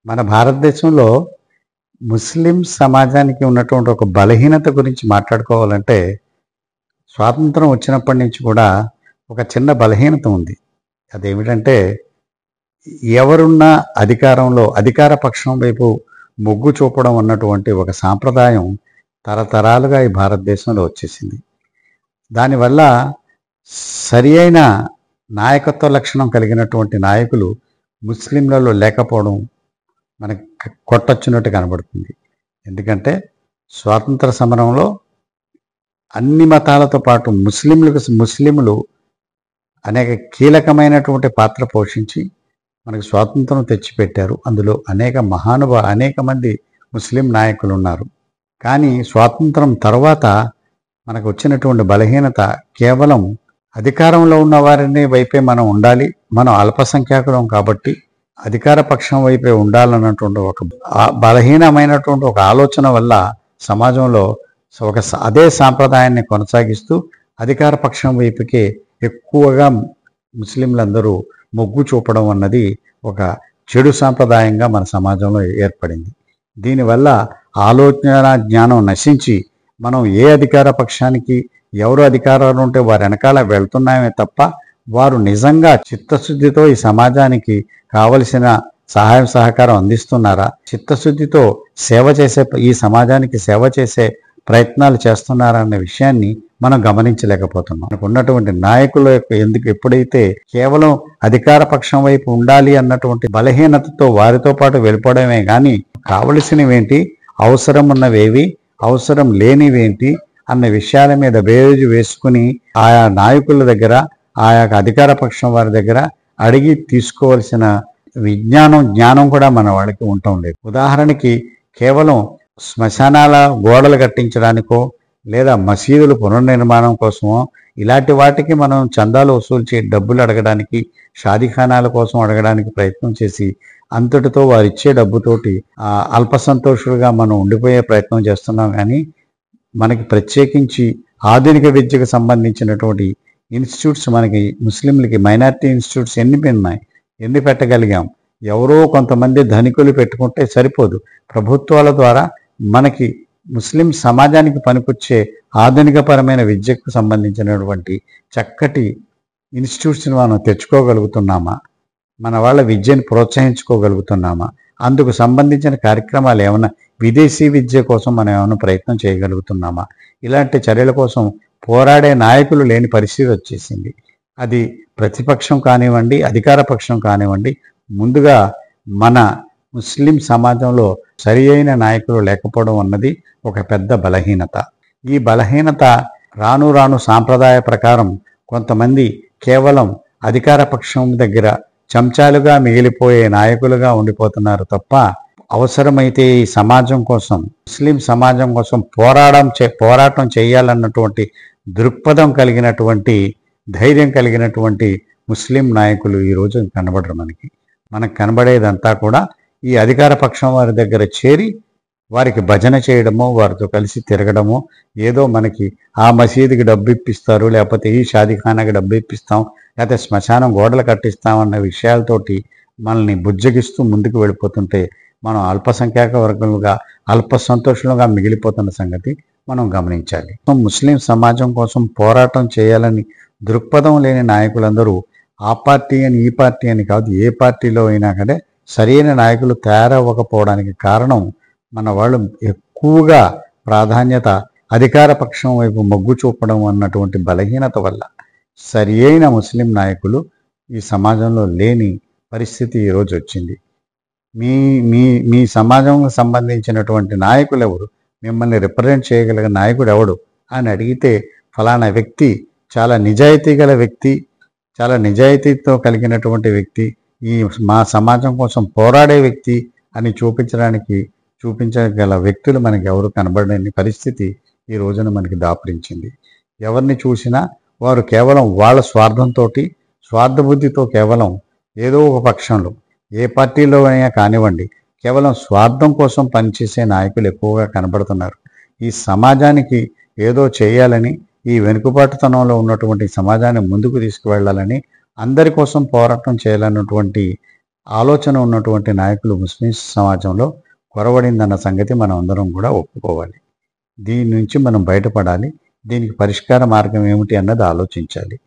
మన భారతదేశంలో ముస్లిం సమాజానికి ఉన్నటువంటి ఒక బలహీనత గురించి మాట్లాడుకోవాలంటే, స్వాతంత్రం వచ్చినప్పటి నుంచి కూడా ఒక చిన్న బలహీనత ఉంది. అదేమిటంటే, ఎవరున్నా అధికారంలో అధికార పక్షం వైపు మొగ్గు చూపడం అన్నటువంటి ఒక సాంప్రదాయం తరతరాలుగా ఈ భారతదేశంలో వచ్చేసింది. దానివల్ల సరి అయిన నాయకత్వ లక్షణం కలిగినటువంటి నాయకులు ముస్లింలలో లేకపోవడం మనకి కొట్టొచ్చినట్టు కనబడుతుంది. ఎందుకంటే స్వాతంత్ర సమరంలో అన్ని మతాలతో పాటు ముస్లింలు అనేక కీలకమైనటువంటి పాత్ర పోషించి మనకు స్వాతంత్రం తెచ్చిపెట్టారు. అందులో అనేక మంది ముస్లిం నాయకులు ఉన్నారు. కానీ స్వాతంత్రం తర్వాత మనకు వచ్చినటువంటి బలహీనత కేవలం అధికారంలో ఉన్న వారిని వైపే మనం ఉండాలి, మనం అల్పసంఖ్యాకులం కాబట్టి అధికార పక్షం వైపే ఉండాలన్నటువంటి ఒక బలహీనమైనటువంటి ఒక ఆలోచన వల్ల సమాజంలో అదే సాంప్రదాయాన్ని కొనసాగిస్తూ అధికార పక్షం వైపుకే ఎక్కువగా ముస్లింలందరూ మొగ్గు చూపడం అన్నది ఒక చెడు సాంప్రదాయంగా మన సమాజంలో ఏర్పడింది. దీనివల్ల ఆలోచన జ్ఞానం నశించి మనం ఏ అధికార పక్షానికి ఎవరు అధికారాలు ఉంటే వారి వెనకాల వెళ్తున్నామే తప్ప వారు నిజంగా చిత్తశుద్ధితో ఈ సమాజానికి కావలసిన సహాయం సహకారం అందిస్తున్నారా, చిత్తశుద్ధితో ఈ సమాజానికి సేవ చేసే ప్రయత్నాలు చేస్తున్నారా అనే విషయాన్ని మనం గమనించలేకపోతున్నాం. మనకు ఉన్నటువంటి నాయకుల యొక్క ఎప్పుడైతే కేవలం అధికార పక్షం వైపు ఉండాలి అన్నటువంటి బలహీనతతో వారితో పాటు వెళ్ళిపోవడమే కానీ కావలసినవేంటి, అవసరం ఉన్నవేవి, అవసరం లేనివేంటి అన్న విషయాల మీద బేరేజు వేసుకుని ఆయా నాయకుల దగ్గర ఆయా అధికార పక్షం వారి దగ్గర అడిగి తీసుకోవాల్సిన జ్ఞానం కూడా మన వాళ్ళకి ఉండటం లేదు. ఉదాహరణకి కేవలం శ్మశానాల గోడలు కట్టించడానికో లేదా మసీదుల పునర్నిర్మాణం కోసమో ఇలాంటి వాటికి మనం చందాలు వసూలు డబ్బులు అడగడానికి, షాదీఖానాల కోసం అడగడానికి ప్రయత్నం చేసి అంతటితో వారు ఇచ్చే డబ్బుతోటి అల్పసంతోషులుగా మనం ఉండిపోయే ప్రయత్నం చేస్తున్నాం. కానీ మనకి ప్రత్యేకించి ఆధునిక విద్యకు సంబంధించినటువంటి ఇన్స్టిట్యూట్స్ మనకి ముస్లింలకి మైనారిటీ ఇన్స్టిట్యూట్స్ ఎన్ని పెట్టగలిగాం? ఎవరో కొంతమంది ధనికులు పెట్టుకుంటే సరిపోదు. ప్రభుత్వాల ద్వారా మనకి ముస్లిం సమాజానికి పనికొచ్చే ఆధునికపరమైన విద్యకు సంబంధించినటువంటి చక్కటి ఇన్స్టిట్యూట్స్ని మనం తెచ్చుకోగలుగుతున్నామా? మన వాళ్ళ విద్యను ప్రోత్సహించుకోగలుగుతున్నామా? అందుకు సంబంధించిన కార్యక్రమాలు ఏమైనా విదేశీ విద్య కోసం మనం ఏమైనా ప్రయత్నం చేయగలుగుతున్నామా? ఇలాంటి చర్యల కోసం పోరాడే నాయకులు లేని పరిస్థితి వచ్చేసింది. అది ప్రతిపక్షం కానివ్వండి, అధికార పక్షం కానివ్వండి, ముందుగా మన ముస్లిం సమాజంలో సరి అయిన నాయకులు లేకపోవడం అన్నది ఒక పెద్ద బలహీనత. ఈ బలహీనత రాను రాను సాంప్రదాయ ప్రకారం కొంతమంది కేవలం అధికార పక్షం దగ్గర చెంచాలుగా మిగిలిపోయే నాయకులుగా ఉండిపోతున్నారు తప్ప అవసరమైతే ఈ సమాజం కోసం, ముస్లిం సమాజం కోసం పోరాటం చేయాలన్నటువంటి దృక్పథం కలిగినటువంటి, ధైర్యం కలిగినటువంటి ముస్లిం నాయకులు ఈరోజు కనబడరు. మనకు కనబడేదంతా కూడా ఈ అధికార పక్షం వారి దగ్గర చేరి వారికి భజన చేయడమో, వారితో కలిసి తిరగడమో, ఏదో మనకి ఆ మసీదుకి డబ్బు ఇప్పిస్తారు, లేకపోతే ఈ షాదీఖానాకి డబ్బు ఇప్పిస్తాం, లేకపోతే శ్మశానం గోడలు కట్టిస్తామన్న విషయాలతోటి మనల్ని బుజ్జగిస్తూ ముందుకు వెళ్ళిపోతుంటే మనం అల్పసంఖ్యాక వర్గంగా అల్పసంతోషులుగా మిగిలిపోతున్న సంగతి మనం గమనించాలి. ముస్లిం సమాజం కోసం పోరాటం చేయాలని దృక్పథం లేని నాయకులందరూ ఆ పార్టీ అని ఈ పార్టీ అని కాదు, ఏ పార్టీలో అయినా కానీ సరైన నాయకులు తయారవ్వకపోవడానికి కారణం మన వాళ్ళు ఎక్కువగా ప్రాధాన్యత అధికార పక్షం వైపు మొగ్గు చూపడం అన్నటువంటి బలహీనత వల్ల సరి అయిన ముస్లిం నాయకులు ఈ సమాజంలో లేని పరిస్థితి ఈరోజు వచ్చింది. మీ సమాజంకు సంబంధించినటువంటి నాయకులు ఎవరు, మిమ్మల్ని రిప్రజెంట్ చేయగలిగిన నాయకుడు ఎవడు అని అడిగితే ఫలానా వ్యక్తి చాలా నిజాయితీ గల వ్యక్తి, చాలా నిజాయితీతో కలిగినటువంటి వ్యక్తి, మా సమాజం కోసం పోరాడే వ్యక్తి అని చూపించగల వ్యక్తులు మనకి ఎవరు కనబడని పరిస్థితి ఈ రోజున మనకి దాపురించింది. ఎవరిని చూసినా వారు కేవలం వాళ్ళ స్వార్థబుద్ధితో కేవలం ఏదో ఒక పక్షంలో, ఏ పార్టీలో అయినా కానివ్వండి, కేవలం స్వార్థం కోసం పనిచేసే నాయకులు ఎక్కువగా కనబడుతున్నారు. ఈ సమాజానికి ఏదో చేయాలని, ఈ వెనుకబాటుతనంలో ఉన్నటువంటి సమాజాన్ని ముందుకు తీసుకువెళ్ళాలని, అందరి కోసం పోరాటం చేయాలన్నటువంటి ఆలోచన ఉన్నటువంటి నాయకులు ముస్లిం సమాజంలో కొరవడిందన్న సంగతి మనం అందరం కూడా ఒప్పుకోవాలి. దీని నుంచి మనం బయటపడాలి. దీనికి పరిష్కార మార్గం ఏమిటి అన్నది ఆలోచించాలి.